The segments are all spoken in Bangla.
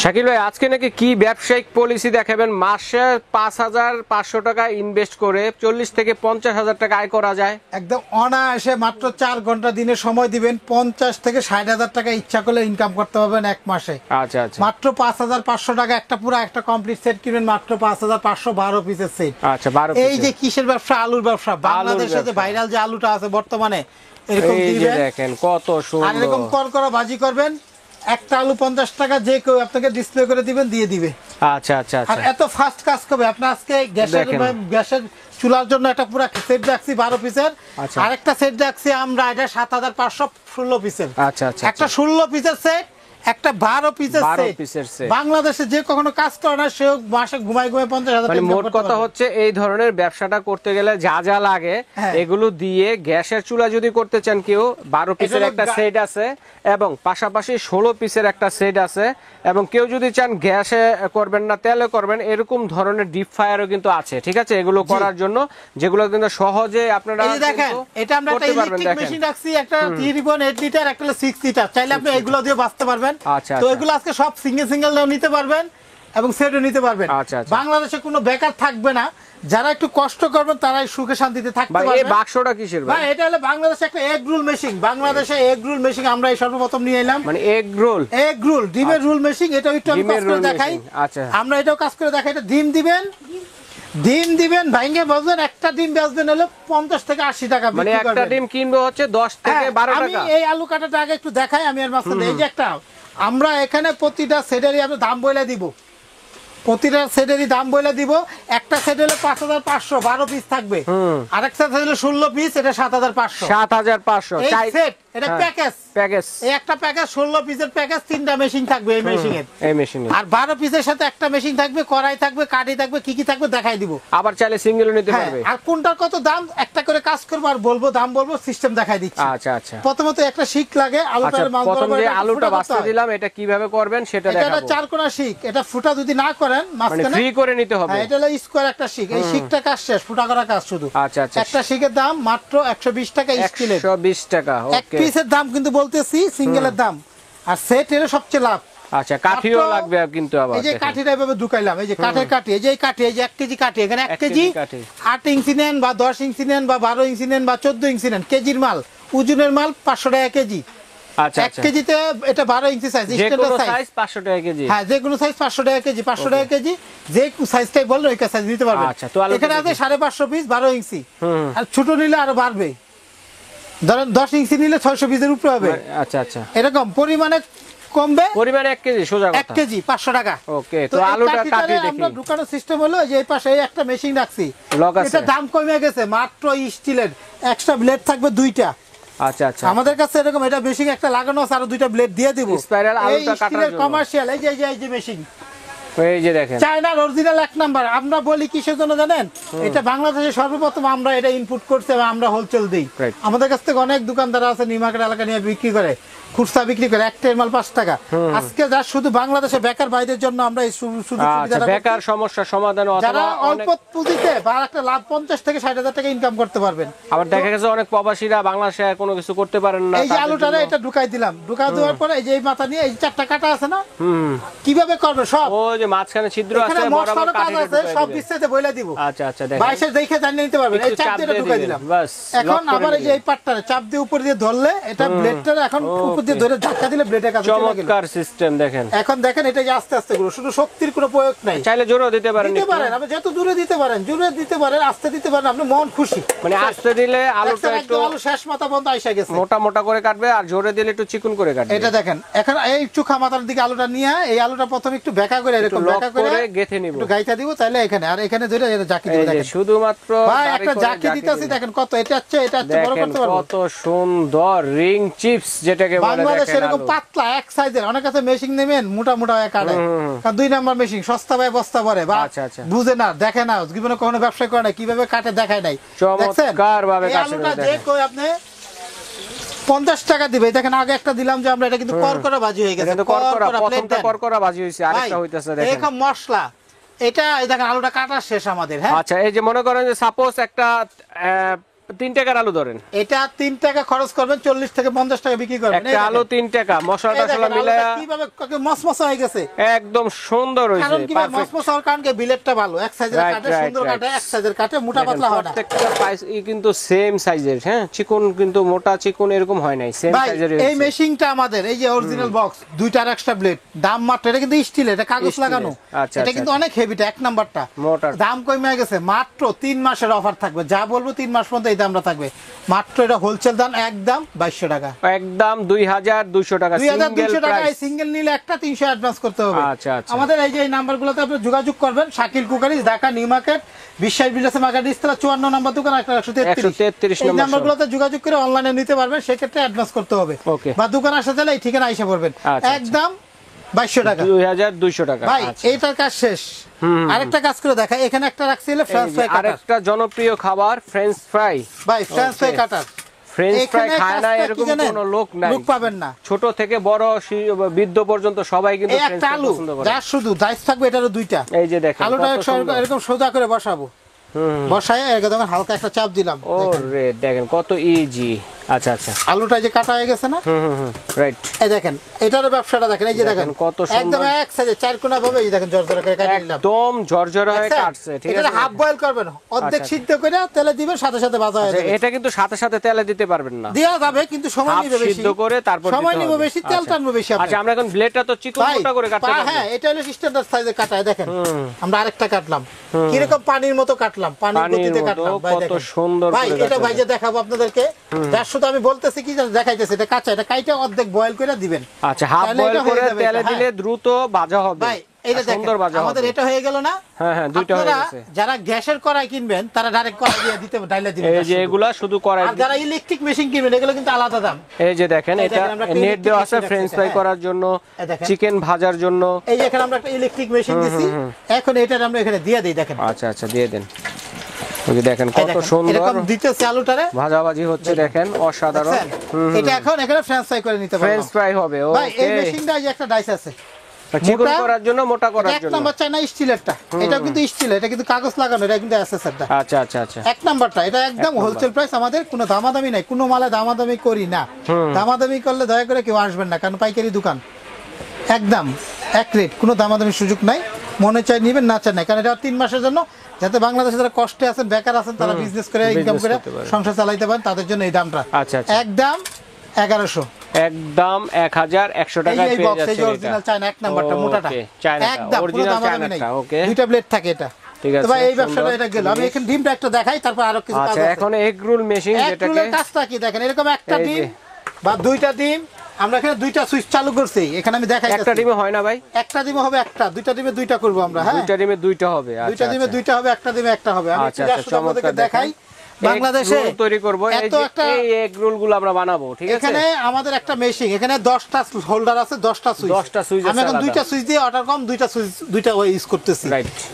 শাকিল ভাই আজকে নাকি কি ব্যবসায়িক পলিসি দেখাবেন, মাসে ৫,৫০০ টাকা ইনভেস্ট করে ৪০ থেকে ৫০,০০০ টাকা আয় করা যায়। একদম অনায়াসে মাত্র ৪ ঘন্টা দিনে সময় দিবেন, ৫০ থেকে ৬০,০০০ টাকা ইচ্ছা করলে ইনকাম করতে পারবেন এক মাসে। আচ্ছা আচ্ছা, মাত্র ৫,৫০০ টাকা একটা পুরো একটা কমপ্লিট সেট কিনবেন, মাত্র ৫,৫১২ পিসের সেট। আচ্ছা ১২ এই যে কিসের ব্যবসা? আলুর ব্যবসা। বাংলাদেশে যে ভাইরাল যে আলুটা আছে বর্তমানে, এরকম এই যে দিবেন, দেখেন কত সুন্দর, আর এরকম করকরা ভাজি করবেন, একটা আলু ৫০ টাকা যে কেউ আপনাকে ডিসপ্লে করে দিবেন, দিয়ে দিবে। আচ্ছা আচ্ছা আর আচ্ছা, এত ফাস্ট কাজ করবে। আপনি আজকে গ্যাসের চুলার জন্য একটা পুরো সেট রাখছি ১২ পিসের, আচ্ছা। আরেকটা সেট রাখছি আমরা, এটা ৭,৫১৬ পিসের। আচ্ছা আচ্ছা, একটা ১৬ পিসের সেট, একটা ১২ পিসের সেট। বাংলাদেশে যে কখনো কাজ করে না সে মাসে ঘুমায় ৫০,০০০ মানে মোট কথা হচ্ছে এই ধরনের ব্যবসাটা করতে গেলে যা যা লাগে এগুলো দিয়ে গ্যাসের চুলা যদি করতে চান কেউ, ১২ পিসের একটা সেট আছে এবং পাশাপাশি ১৬ পিসের একটা সেট আছে, এবং কেউ যদি চান গ্যাসে করবেন না তেলে করবেন, এরকম ধরনের ডিপ ফায়ারও কিন্তু আছে। ঠিক আছে, এগুলো করার জন্য যেগুলো কিন্তু সহজে আপনারা দেখেন, এটা আমরা একটা ইলেকট্রিক মেশিন রাখছি, একটা 3.8 লিটার, একটা 6 লিটার, চাইলে আপনি এগুলো দিয়ে বাঁচতে পারবেন। আচ্ছা, তো এগুলো আজকে সব সিঙ্গেল নিতে পারবেন এবং সেটও নিতে পারবেন। আচ্ছা আচ্ছা, বাংলাদেশে কোনো বেকার থাকবে না, যারা একটু কষ্ট করবেন তারাই সুখে শান্তিতে থাকতে পারবেন। এই বাক্সটা কিসের ভাই? এটা হলো বাংলাদেশে একটা এগ রোল মেশিন। বাংলাদেশে এগ রোল মেশিন আমরা এই সর্বপ্রথম নিয়ে এলাম। মানে এগ রোল ডিমের রোল মেশিন। এটা একটু আমি কাজ করে দেখাই। আচ্ছা, আমরা এটাও কাজ করে দেখাই। এটা ডিম দিবেন ভাঙে বলবেন, একটা ডিম বেচবেন হলো ৫০ থেকে ৮০ টাকা। মানে একটা ডিম কিনবো হচ্ছে ১০ থেকে ১২ টাকা। আমি এই আলু কাটাটা আগে একটু দেখাই। আমি আর মাঝখানে এই যে একটা, আমরা এখানে প্রতিটা সেটেরই আমরা দাম বলে দিব, প্রতিটা সেটেরই দাম বলে দিব। একটা সেট হলো ৫,৫০০, ১২ পিস থাকবে। আরেকটা সেট হলো ১৬ পিস, এটা ৭,৫০০। ৭,৫০০ সেট, এটা প্যাকেজ। এই একটা প্যাকেজ ১৬ পিসের প্যাকেজ, 3টা মেশিন থাকবে এই মেশিনে। আর ১২ পিসের সাথে একটা মেশিন থাকবে, কড়াই থাকবে, কাঠি থাকবে, কি থাকবে দেখাই দিব। আবার চাইলে সিঙ্গেলও নিতে পারবে। আর কোনটার কত দাম একটা করে কাজ করব আর বলবো, দাম বলবো, সিস্টেম দেখাই দিচ্ছি। আচ্ছা আচ্ছা, প্রথমত একটা শিক লাগে আলুটার মাল। প্রথম যে আলুটা বাছতে দিলাম এটা কিভাবে করবেন সেটা দেখাবো। এটা ৪ কোণা শিক। এটা ফুটা যদি না করেন মাঝখানে ফ্রি করে নিতে হবে। এটা হলো স্কয়ার একটা শিক। এই শিকটা কাজ শেষ, ফুটা করা কাজ শুধু। আচ্ছা আচ্ছা, একটা শিকের দাম মাত্র ১২০ টাকা স্টিলের। ১২০ টাকা। ওকে, এক পিসের দাম কিন্তু বলতেছি, সিঙ্গেলের দাম। আর সেট এর সবচেয়ে লাভ। আচ্ছা, কাঠিও লাগবে কিন্তু। আবার এই যে কাঠিটা এভাবে ঢুকাইলাম, এই যে কাঠের কাঠি, এই যে এই কাঠি, এই যে ১ কেজি কাঠি, এখানে ১ কেজি ৮ ইঞ্চি নেন বা ১০ ইঞ্চি নেন বা ১২ ইঞ্চি নেন বা ১৪ ইঞ্চি নেন, কেজির মাল, ওজনের মাল ৫০০ টাকা কেজি। আচ্ছা, ১ কেজিতে এটা ১২ ইঞ্চি সাইজ, স্ট্যান্ডার্ড সাইজ ৫০০ টাকা কেজি। হ্যাঁ, যে কোনো সাইজ ৫০০ টাকা কেজি। ৫০০ টাকা কেজি, যে সাইজটাই বললেন ওই সাইজ নিতে পারবেন। আচ্ছা, তো এখানে আছে ৫৫০ পিস ১২ ইঞ্চি। আর ছোট নিলে আরো বাড়বে, ধরেন ১০ ইঞ্চি নিলে ৬০০ পিসের উপরে হবে। আচ্ছা আচ্ছা, এরকম পরিমাণে কমবে। পরিমাণে ১ কেজি সোজা কথা, ১ কেজি ৫০০ টাকা। ওকে, তো আলুটা কাটি দেখি। আমরা দোকানের সিস্টেম হলো যে এই পাশে একটা মেশিন রাখছি, এটা দাম কমে গেছে, মাত্র স্টিলের এক্সট্রা ব্লেড থাকবে 2টা। আচ্ছা আচ্ছা, আমাদের কাছে এরকম এটা মেশিন একটা লাগানো আছে, আর 2টা ব্লেড দিয়ে দিব। স্পাইরাল আলুটা কাটার জন্য কমার্শিয়াল। এই যে মেশিন, এই যে দেখেন, চায়নার অরিজিনাল ১ নাম্বার। আমরা বলি কিসের জন্য জানেন? এটা বাংলাদেশে সর্বপ্রথম আমরা এটা ইনপুট করছি এবং আমরা হোলসেল দিই। আমাদের কাছ থেকে অনেক দোকানদার আছে নিউ মার্কেট এলাকা নিয়ে বিক্রি করে, খুচরা বিক্রি করে, একটার মাল ৫ টাকা। আজকে যা শুধু বাংলাদেশে বেকার ভাইদের জন্য আমরা এই সুবিধাটা, বেকার সমস্যা সমাধান, যারা অল্প পুঁজিতে বা একটা লাভ ৫০ থেকে ৬০,০০০ টাকা ইনকাম করতে পারবেন। আবার দেখা গেছে অনেক প্রবাসীরা বাংলাদেশে কোনো কিছু করতে পারেন না। এই যে আলুটারে এটা ঢুকাই দিলাম, ঢুকা দেওয়ার পরে এই যে এই মাথা নিয়ে এই ৪টা কাটা আছে না, কিভাবে করবে সব, ওই যে মাঝখানে ছিদ্র আছে, বরাবর কাজ আছে, সব বিস্তারিত বলে দিব। আচ্ছা আচ্ছা, দেখেন বাইশে দেখে জানিয়ে নিতে পারবেন। এই চাপ দিয়ে ঢুকাই দিলাম। এখন আবার এই যে এই পাটটারে চাপ দিয়ে উপর দিয়ে ধরলে এটা ব্লেডটা এখন উপর দিয়ে ধরে ধাক্কা দিলে ব্লেডের কাছে চলে গেল। চমৎকার সিস্টেম দেখেন। এখন দেখেন এটা যে আস্তে আস্তে গুলো, শুধু শক্তির কোনো প্রয়োগ নাই। চাইলে জোরও দিতে পারেন, আপনি যত দূরে দিতে পারেন, জোরে দিতে পারেন, আস্তে দিতে পারেন, আপনি মন খুশি। মানে আস্তে দিলে আলুটা একটু আলু শেষ মাথা বন্ধ আইসা গেছে, মোটা মোটা করে কাটবে, আর জোরে দিলে একটু চিকন করে কাটবে। এটা দেখেন, এখন এই চুখা মাথার দিকে আলুটা নিয়ে এই আলুটা প্রথমে একটু বেঁকা করে এরকম বেঁকা করে গেথে নিব, একটু গাইতা দিব, তাহলে এখানে আর এখানে ধরে এটা জাকি দিব। দেখেন শুধুমাত্র ভাই একটা জাকি দিতেছি, দেখেন কত এটা হচ্ছে বড় করতে পারবো। কত সুন্দর রিং চিপস যেটাকে বলে। বাংলাদেশে এরকম পাতলা এক সাইজের অনেক আছে মেশিন নেবেন, মোটা মোটা কাটে। কারণ ২ নাম্বার মেশিন, সস্তা ভাই বস্তা ভরে, বা বুঝে না, দেখে না, জীবনে কখনো ব্যবসা করে না, কিভাবে কাটে দেখায় নাই। চমৎকার ভাবে কাটে। আলুটা যে কই আপনি ৫০ টাকা দিবে। দেখেন আগে একটা দিলাম যে আমরা, এটা কিন্তু করকরা ভাজি হয়ে গেছে। প্রথমটা করকরা ভাজি হইছে, আরেকটা হইতাছে দেখেন এখন মশলা। এটা এই দেখেন আলুটা কাটা শেষ আমাদের। হ্যাঁ, আচ্ছা, এই যে মনে করেন যে সাপোজ একটা 3 টাকার আলু ধরেন, এটা 3 টাকা খরচ করবেন, 40 থেকে 50 টাকা বিক্রি করবেন। একটা আলু 3 টাকা, মশলা টশলা মিলায়া কিভাবে মসমসা হয়ে গেছে, একদম সুন্দর হইছে। কারণ কি মসমসা হওয়ার কারণ কি বিলেটটা ভালো, এক সাইজের কাটে, সুন্দর কাটে, এক সাইজের কাটে, মোটা পাতলা হয় না। প্রত্যেকটা পাইস কিন্তু সেম সাইজের, হ্যাঁ, চিকন কিন্তু মোটা চিকন এরকম হয় নাই, সেম ভাই সাইজের। এই মেশিনটা আমাদের এই যে অরিজিনাল বক্স, দুইটার এক্সট্রা ব্লেড, দাম মাত্র, এটা কিন্তু স্টিল, এটা কাগজ লাগানো, এটা কিন্তু অনেক হেভিটা, এক নাম্বারটা দাম কমে গেছে, মাত্র 3 মাসের অফার থাকবে, যা বলবো 3 মাস পর্যন্ত এই দামটা থাকবে, মাত্র এটা হোলসেল দাম একদম 2200 টাকা, একদম 2200 টাকা, 2200 টাকা। সিঙ্গেল নিলে একটা 300 অ্যাডভান্স করতে হবে। আচ্ছা আচ্ছা, আমাদের এই যে এই নাম্বারগুলোতে আপনি যোগাযোগ করবেন। Shakil cookeries, Dhaka new market, বিশ্বাস বিলাস মার্কেট, ইস্তালা 54 নম্বর দোকান, 133 নম্বর। এই নাম্বারগুলোতে যোগাযোগ করে অনলাইনে নিতে পারবেন, সেক্ষেত্রে অ্যাডভান্স করতে হবে, বা দোকান আসতে চাইলে এই ঠিকানা এসে পড়বেন, একদম 2200 টাকা, 2200 টাকা। ভাই এইটার কাজ শেষ। আরেকটা কাজ করে দেখা, এখানে একটা রাখছিল ফ্রেঞ্চ ফ্রাই কাটার, আরেকটা জনপ্রিয় খাবার ফ্রেঞ্চ ফ্রাই, ভাই ফ্রেঞ্চ ফ্রাই কাটার, ফ্রেঞ্চ ফ্রাই খায় না এরকম কোনো লোক নাই, লোক পাবেন না, ছোট থেকে বড় বৃদ্ধ পর্যন্ত সবাই কিন্তু ফ্রেঞ্চ ফ্রাই পছন্দ করে। যা শুধু ডাইস থাকবে, এটারও দুইটা, এই যে দেখেন আলুটা এরকম সোজা করে বসাবো, বসায় একদম হালকা একটা চাপ দিলাম, ওরে দেখেন কত ইজি। আচ্ছা আচ্ছা, আলুটা যে কাটা হয়ে গেছে না, রাইট, এই দেখেন এটারও ব্যবসাটা দেখেন, এই যে দেখেন কত সুন্দর, একদম এক সাইজে চার কোণা ভাবে, এই দেখেন জর্জরা করে কেটে নিলাম, একদম জর্জরা হয়ে কাটছে, ঠিক আছে। এটা হাফ বয়েল করবেন, অর্ধেক সিদ্ধ করে তেলে দিবেন, সাথে সাথে ভাজা হয়ে যাবে। এটা কিন্তু সাথে সাথে তেলে দিতে পারবেন না, দেয়া যাবে কিন্তু সময় নিবে বেশি, সিদ্ধ করে তারপর সময় নিবে বেশি, তেল টানবে বেশি। আচ্ছা, আমরা এখন ব্লেডটা তো চিকন মোটা করে কাটতে পারবো। হ্যাঁ, এটা হলো স্ট্যান্ডার্ড সাইজে কাটায়, দেখেন আমরা আরেকটা কাটলাম, কি রকম পানির মতো কাটলাম, পানির গতিতে কাটলাম, ভাই কত সুন্দর ভাই করে এটা ভাই যে দেখাবো আপনাদেরকে, যার শুধু আমি বলতেছি কি দেখাইতেছি, এটা কাঁচা, এটা কাইটা অর্ধেক বয়েল করে দিবেন। আচ্ছা, হাফ বয়েল করে তেলে দিলে দ্রুত ভাজা হবে, ভাই এইটা সুন্দর ভাজা হবে। আমাদের এটা হয়ে গেল না? হ্যাঁ হ্যাঁ, দুইটা হয়ে গেছে। যারা গ্যাসের কড়াই কিনবেন তারা ডাইরেক্ট কড়াই দিয়ে দিতে ডাইলা দিবেন, এই যে এগুলা শুধু কড়াই, আর যারা ইলেকট্রিক মেশিন কিনবেন এগুলো কিন্তু আলাদা দাম। এই যে দেখেন, এটা নেট দেওয়া আছে ফ্রেঞ্চ ফ্রাই করার জন্য, চিকেন ভাজার জন্য। এই যে এখানে আমরা একটা ইলেকট্রিক মেশিন দিছি, এখন এটা আমরা এখানে দিয়ে দেই, দেখেন। আচ্ছা আচ্ছা, দিয়ে দেন। ওই যে দেখেন কত সুন্দর এরকম দিতেছে আলুটারে, ভাজাভাজি হচ্ছে, দেখেন অসাধারণ। এটা এখন এখানে ফ্রেঞ্চ ফ্রাই করে নিতে পারবেন, ফ্রেঞ্চ ফ্রাই হবে। ভাই এই মেশিনটা যে একটা ডাইস আছে, চিকন করার জন্য, মোটা করার এক জন্য। নাম্বার চাই না স্টিলেরটা, এটা কিন্তু স্টিল, এটা কিন্তু কাগজ লাগানো, এটা কিন্তু এসএসআরটা। আচ্ছা আচ্ছা আচ্ছা, এক নাম্বারটা, এটা একদম হোলসেল প্রাইস, আমাদের কোনো দামাদামি নাই, কোনো মালে দামাদামি করি না, দামাদামি করলে দয়া করে কেউ আসবেন না, কারণ পাইকারি দোকান, একদম এক রেট, কোনো দামাদামি সুযোগ নাই, মনে চাই নিবেন, না চাই নাই, কারণ এটা 3 মাসের জন্য, যাতে বাংলাদেশে যারা কষ্টে আছেন, বেকার আছেন, তারা বিজনেস করে ইনকাম করে সংসার চালাইতে পারেন, তাদের জন্য এই দামটা। আচ্ছা আচ্ছা, একদম 1100, একদম 1100 টাকায় পেয়ে যাচ্ছে। এই অরিজিনাল চায়না এক নাম্বারটা, মোটাটা একদম অরিজিনাল চায়নাটা। ওকে, দুইটা ব্লেড থাকে এটা, ঠিক আছে। তো ভাই এই ব্যবসাটা এটা গেল, আমি এখন ডিমটা একটা দেখাই, তারপর আরো কিছু কাজ আচ্ছা, আছে। এখন এগ রোল মেশিন, যেটাকে কাজটা কি দেখেন, এরকম একটা ডিম বা দুইটা ডিম, আমরা এখানে দুইটা সুইচ চালু করছি, এখানে আমি দেখাই। একটা ডিমে হয় না ভাই? একটা ডিমে হবে একটা, দুইটা ডিমে দুইটা করব আমরা। হ্যাঁ, দুইটা ডিমে দুইটা হবে। দুইটা ডিমে দুইটা হবে, একটা ডিমে একটা হবে। আমি আচ্ছা একটু আপনাদেরকে দেখাই, বাংলাদেশে তৈরি করব এই এগ রোল গুলো আমরা বানাবো, ঠিক আছে। এখানে আমাদের একটা মেশিন, এখানে 10টা হোল্ডার আছে, 10টা সুইচ, আমি এখন দুইটা সুইচ দিয়ে অর্ডার কম, দুইটা সুইচ দুইটা ওই ইউজ করতেছি।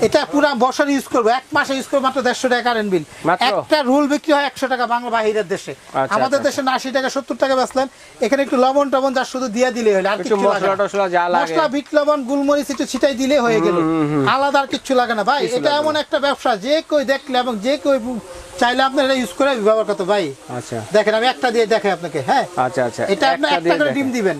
এটা পুরো বছর ইউজ করব, এক মাসে ইউজ করব, মাত্র 150 টাকা কারেন্ট বিল। একটা রোল বিক্রি হয় 100 টাকা বাংলা বাইরের দেশে, আমাদের দেশে 80 টাকা 70 টাকা বেচলেন। এখানে একটু লবণ টবণ যা শুধু দিয়ে দিলে হলো, আর কিছু মশলা টশলা যা লাগে, মশলা বিট লবণ গোলমরিচ একটু ছিটাই দিলে হয়ে গেল, আলাদা আর কিছু লাগে না ভাই। এটা এমন একটা ব্যবসা, যে কই দেখলে এবং যে কই চাইলে আপনি এটা ইউজ করে ব্যবহার করতে। ভাই আচ্ছা দেখেন, আমি একটা দিয়ে দেখাই আপনাকে। হ্যাঁ আচ্ছা আচ্ছা, এটা আপনি একটা করে ডিম দিবেন,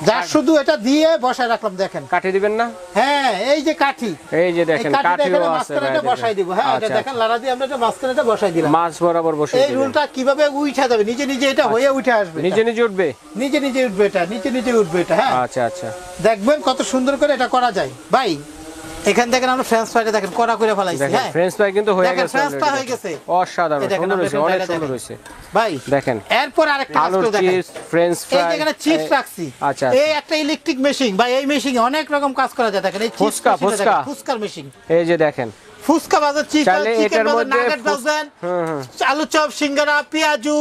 যা শুধু এটা দিয়ে বসায় রাখলাম, দেখেন। কাঠি দিবেন না? হ্যাঁ, এই যে কাঠি, এই যে দেখেন কাঠিও আছে, মাঝখানে এটা বসাই দিব। হ্যাঁ, এটা দেখেন লাড়া দিয়ে আমরা এটা মাঝখানে এটা বসাই দিলাম, মাছ বরাবর বসে। এই রুলটা কিভাবে উঠে যাবে, নিজে নিজে এটা হয়ে উঠে আসবে, নিজে নিজে উঠবে, নিজে নিজে উঠবে, এটা নিজে নিজে উঠবে এটা। হ্যাঁ আচ্ছা আচ্ছা, দেখবেন কত সুন্দর করে এটা করা যায়। ভাই এখান থেকে আমরা ফ্রেঞ্চ ফ্রাইটা দেখেন কড়া করে ফলাইছি। হ্যাঁ, ফ্রেঞ্চ ফ্রাই কিন্তু হয়ে গেছে, ফ্রেঞ্চটা হয়ে গেছে, অসাধারণ সুন্দর হয়েছে, অনেক সুন্দর হয়েছে ভাই। দেখেন এরপর আরেকটা কাজ করে দেখেন, চিপস ফ্রেঞ্চ ফ্রাই, এই যেখানে চিপস রাখছি। আচ্ছা, এই একটা ইলেকট্রিক মেশিন ভাই, এই মেশিনে অনেক রকম কাজ করা যায়। দেখেন এই ফুচকার মেশিন, এই যে দেখেন ফুচকা বাজার, চিকেন বাজার, নাগেট বাজার, আলু চপ, সিঙ্গারা, পেঁয়াজু,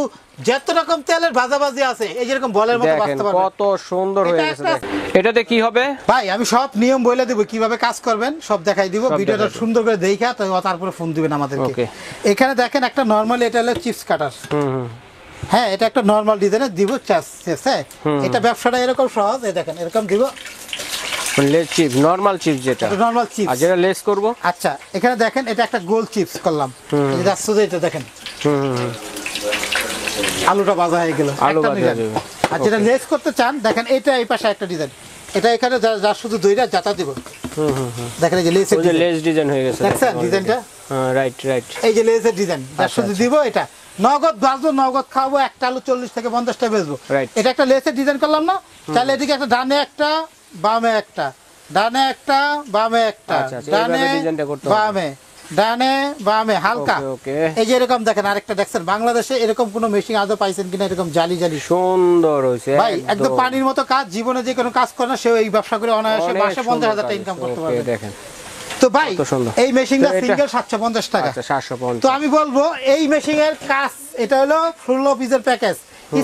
যত রকম তেলের ভাজাভাজি আছে, এই যেরকম বলের মতো বাঁচতে পারবে। কত সুন্দর হয়ে গেছে। এটাতে কি হবে ভাই, আমি সব নিয়ম বলে দেব, কিভাবে কাজ করবেন সব দেখাই দিব। ভিডিওটা সুন্দর করে দেখা তারপরে ফোন দিবেন আমাদেরকে। এখানে দেখেন একটা নরমাল, এটা হলো চিপস কাটার। হ্যাঁ, এটা একটা নরমাল ডিজাইনের দিব চাষ। এটা ব্যবসাটা এরকম সহজ। এই দেখেন এরকম দিব, চিপস নরমাল চিপস, যেটা নরমাল চিপস, আর যেটা লেস করব। আচ্ছা, এখানে দেখেন এটা একটা গোল চিপস করলাম, এই যে যাচ্ছে, এটা দেখেন আলুটা ভাজা হয়ে গেল, আলু একটা ভাজা ডিজাইন। যাবে। আর যেটা লেস করতে চান দেখেন এটা এই পাশে একটা ডিজাইন, এটা এখানে যা শুধু দইটা জাতা দিব। দেখেন এই যে লেসের ওই যে লেস ডিজাইন হয়ে গেছে, দেখছেন ডিজাইনটা, হ্যাঁ রাইট রাইট। এই যে লেসের ডিজাইন যা শুধু দিব, এটা নগদ বাজবো, নগদ খাবো, একটা আলু 40 থেকে 50 টাকা বেচবো। Right. এটা একটা লেসের ডিজাইন করলাম না, তাহলে এদিকে একটা ডানে একটা বামে একটা, ডানে একটা বামে একটা, আচ্ছা, আচ্ছা, ডানে এইভাবে ডিজাইনটা করতে হবে। বামে, ডানে বামে হালকা। ওকে, ওকে। এই যে এরকম দেখেন আরেকটা দেখছেন, বাংলাদেশে এরকম কোনো মেশিন আজও পাইছেন কিনা এরকম জালি জালি। সুন্দর হয়েছে ভাই একদম পানির মতো কাজ, জীবনে যে কোনো কাজ করে না সেও এই ব্যবসা করে অনায়াসে মাসে 50,000 টাকা ইনকাম করতে পারবে। দেখেন তো ভাই কত সুন্দর। এই মেশিনটা তো এটা- সিঙ্গেল 750 টাকা। আচ্ছা 750। তো আমি বলবো এই মেশিনের কাজ, এটা হলো 16 পিসের প্যাকেজ,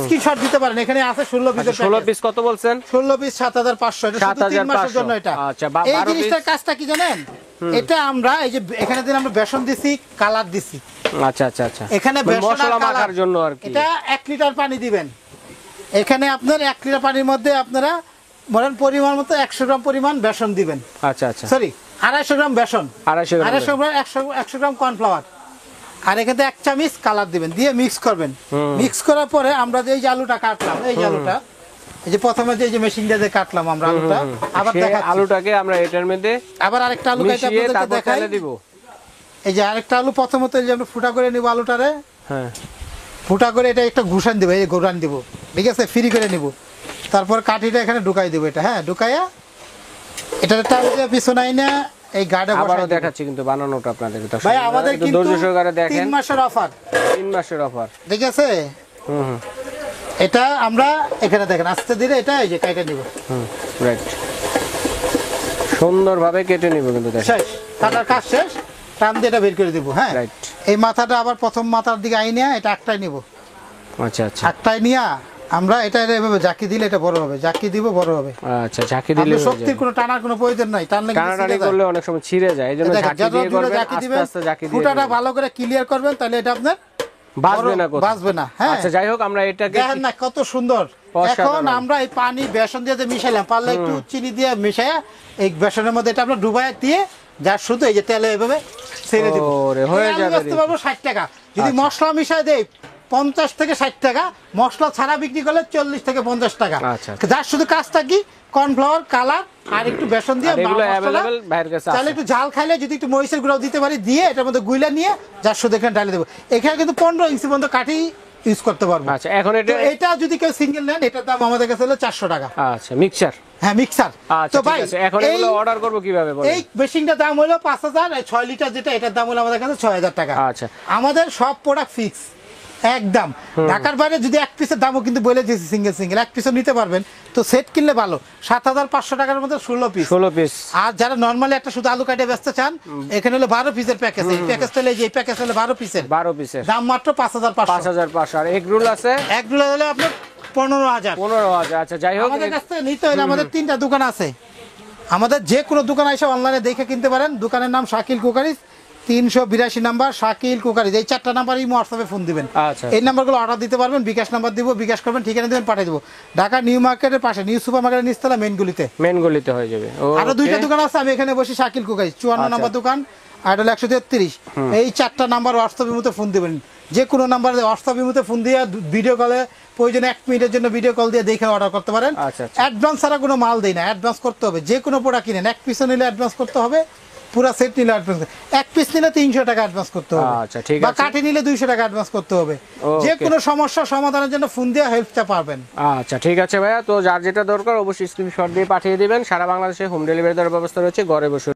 স্ক্রিনশট দিতে পারেন, এখানে আছে 16 পিসের 16 প্যাকেজ। পিস কত বলছেন? 16 পিস 7500, এটা শুধু 3 মাসের 7500 জন্য এটা। আচ্ছা, এই 12 জিনিসটার পিস। কাজটা কি জানেন, এটা আমরা এই যে এখানে দিন আমরা বেসন দিছি, কালার দিছি, আচ্ছা আচ্ছা আচ্ছা, এখানে ওই বেসন আর মশলা মাখার কালার জন্য আর কি। এটা 1 লিটার পানি দিবেন, এখানে আপনার 1 লিটার পানির মধ্যে আপনারা বলেন পরিমাণ মতো 100 গ্রাম পরিমাণ বেসন দিবেন, আচ্ছা আচ্ছা, সরি 250 গ্রাম বেসন, 250 গ্রাম 250 গ্রাম 100 গ্রাম কর্নফ্লাওয়ার, আর এখানে 1 চামচ কালার দিবেন, দিয়ে মিক্স করবেন। মিক্স করার পরে আমরা যে এই যে আলুটা কাটলাম, এই যে আলুটা, এই যে প্রথমে যে মেশিনটা দিয়ে কাটলাম আমরা আলুটা, আবার সেই দেখাচ্ছি, আলুটাকে আমরা এটার মধ্যে আবার আরেকটা আলু কাটে মিশিয়ে আপনাদেরকে তারপর দেখাই। তেলে দিব। এই যে আরেকটা আলু প্রথমত এই যে আমরা ফুটা করে নিব আলুটারে, হ্যাঁ ফুটা করে এটা একটা ঘুষান দিব, এই যে ঘুরান দিব, ঠিক আছে, ফ্রি করে নিব। তারপর কাঠিটা এখানে ঢুকাই দিব, এটা হ্যাঁ ঢুকাইয়া এটা টান দিয়ে পিছনে আইনা এই গাড়ে আবারও বসাই দিব। দেখাচ্ছি কিন্তু বানানোটা আপনাদের। ভাই আমাদের একটু কিন্তু ধৈর্য সহকারে দেখেন, 3 মাসের অফার, 3 মাসের অফার। ঠিক আছে। হুম, এটা আমরা এখানে দেখেন আস্তে ধীরে এটা এই যে কাইটা নিব, রাইট। সুন্দরভাবে কেটে নিব কিন্তু দেখেন। শেষ, কাটার কাজ শেষ, টান দিয়ে এটা বের করে দিব। হ্যাঁ রাইট। এই মাথাটা আবার প্রথম মাথার দিকে আইনে এটা একটাই নিব, আচ্ছা আচ্ছা একটাই নিয়া আমরা এটা এভাবে জাকি দিলে এটা বড় হবে, জাকি দিব বড় হবে। আচ্ছা, ঝাঁকি দিলে আপনার শক্তির কোনো টানার কোনো প্রয়োজন নাই, টানলে কিন্তু টানাটানি ছিঁড়ে যায়। করলে অনেক সময় ছিঁড়ে যায়, এই জন্য দেখেন, ঝাঁকি যত দিয়ে জোরে করবেন, জাকি আস্তে দিবেন, আস্তে ঝাঁকি দিয়ে ফুটাটা দিবেন। ভালো করে ক্লিয়ার করবেন, তাহলে এটা আপনার বাজবে না কোথাও। বাজবে না। হ্যাঁ আচ্ছা যাই হোক, আমরা এটাকে দেখেন না কত সুন্দর। অসাধারণ। এখন আমরা এই পানি বেসন দিয়ে যে মিশাইলাম, পারলে একটু চিনি দিয়ে মিশাইয়া এই বেসনের মধ্যে এটা আমরা ডুবাই দিয়ে যা শুধু এই যে তেলে এভাবে ছেড়ে দিব, ওরে, হয়ে এই আলু যাবে বেচতে রে। পারবো 60 টাকা। যদি মশলা মিশাই দেই 50 থেকে 60 টাকা, মশলা ছাড়া বিক্রি করলে 40 থেকে 50 টাকা। আচ্ছা। যার শুধু কাজটা কি কর্নফ্লাওয়ার, কালার আর একটু বেসন দিয়ে আর এগুলো মশলা, অ্যাভেলেবল বাইরের কাছে তাহলে আছে। একটু ঝাল খাইলে যদি একটু মরিচের গুঁড়াও দিতে পারি, দিয়ে এটার মধ্যে গুইলা নিয়ে যার শুধু এখানে ডালে দেবো। এখানে কিন্তু 15 ইঞ্চি পর্যন্ত কাঠি ইউজ করতে পারবো। আচ্ছা এখন তো এটা এটা যদি কেউ সিঙ্গেল নেন, এটার দাম আমাদের কাছে হলো 400 টাকা। আচ্ছা মিক্সচার। হ্যাঁ মিক্সার। আচ্ছা তো ঠিক ভাই আছে, এখন এই এগুলো অর্ডার করব কিভাবে বলেন? এই মেশিনটার দাম হলো 5000, 6 লিটার যেটা এটার দাম হলো আমাদের কাছে 6000 টাকা। আচ্ছা। আমাদের সব প্রোডাক্ট ফিক্স একদম। ঢাকার বাইরে যদি এক পিসের দামও কিন্তু বলে দিয়েছি, সিঙ্গেল এক পিসও নিতে পারবেন। তো সেট কিনলে ভালো, 7500 টাকার মধ্যে 16 পিস। 16 পিস। আর যারা নরমালি একটা শুধু আলু কাটে ব্যস্ত চান, এখানে হলো 12 পিসের প্যাকেজ। এই প্যাকেজ হলে এই প্যাকেজ হলো 12 পিসের, 12 পিসের দাম মাত্র 5500। 5500। আর এগ রোল আছে একগুলো হলে আপনার 15000। 15000। আচ্ছা যাই হোক, আমাদের কাছ থেকে নিতে হলে আমাদের 3টা দোকান আছে। আমাদের যে কোনো দোকান এসে অনলাইনে দেখে কিনতে পারেন। দোকানের নাম Shakil cookeries, 382 number Shakil cookeries. এই 4টা নাম্বারই হোয়াটসঅ্যাপে ফোন দিবেন। আচ্ছা। এই নাম্বারগুলো অর্ডার দিতে পারবেন, বিকাশ নাম্বার দিব, বিকাশ করবেন, ঠিকানা দিবেন, পাঠিয়ে দেবো। ঢাকা নিউ মার্কেটের পাশে, নিউ সুপার মার্কেটের নিচতলা মেন গুলিতে। মেন গলিতে হয়ে যাবে। আরো 2টা দোকান আছে, আমি এখানে বসি শাকিল কুকারিজ 54 নাম্বার দোকান, আর হলো 133। এই 4টা নাম্বার হোয়াটসঅ্যাপের মধ্যে ফোন দিবেন। যে কোনো নাম্বারে হোয়াটসঅ্যাপের মধ্যে ফোন দিয়ে ভিডিও কলে প্রয়োজনে 1 মিনিটের জন্য ভিডিও কল দিয়ে দেখে অর্ডার করতে পারেন। আচ্ছা, আচ্ছা। অ্যাডভান্স ছাড়া কোনো মাল দেই না, অ্যাডভান্স করতে হবে। যে কোনো প্রোডাক্ট কিনেন, 1 পিসও নিলে অ্যাডভান্স করতে হবে, পুরো সেট নিলে অ্যাডভান্স, 1 পিস নিলে 300 টাকা অ্যাডভান্স করতে হবে। আচ্ছা, ঠিক বা আছে। কাঠি নিলে 200 টাকা অ্যাডভান্স করতে হবে। ওকে। যে কোনো সমস্যা সমাধানের জন্য ফোন দিয়ে হেল্পটা পাবেন। আচ্ছা ঠিক আছে ভাইয়া, তো যার যেটা দরকার অবশ্যই স্ক্রিনশট দিয়ে পাঠিয়ে দিবেন। সারা বাংলাদেশে হোম ডেলিভারি দেওয়ার ব্যবস্থা রয়েছে, ঘরে বসে।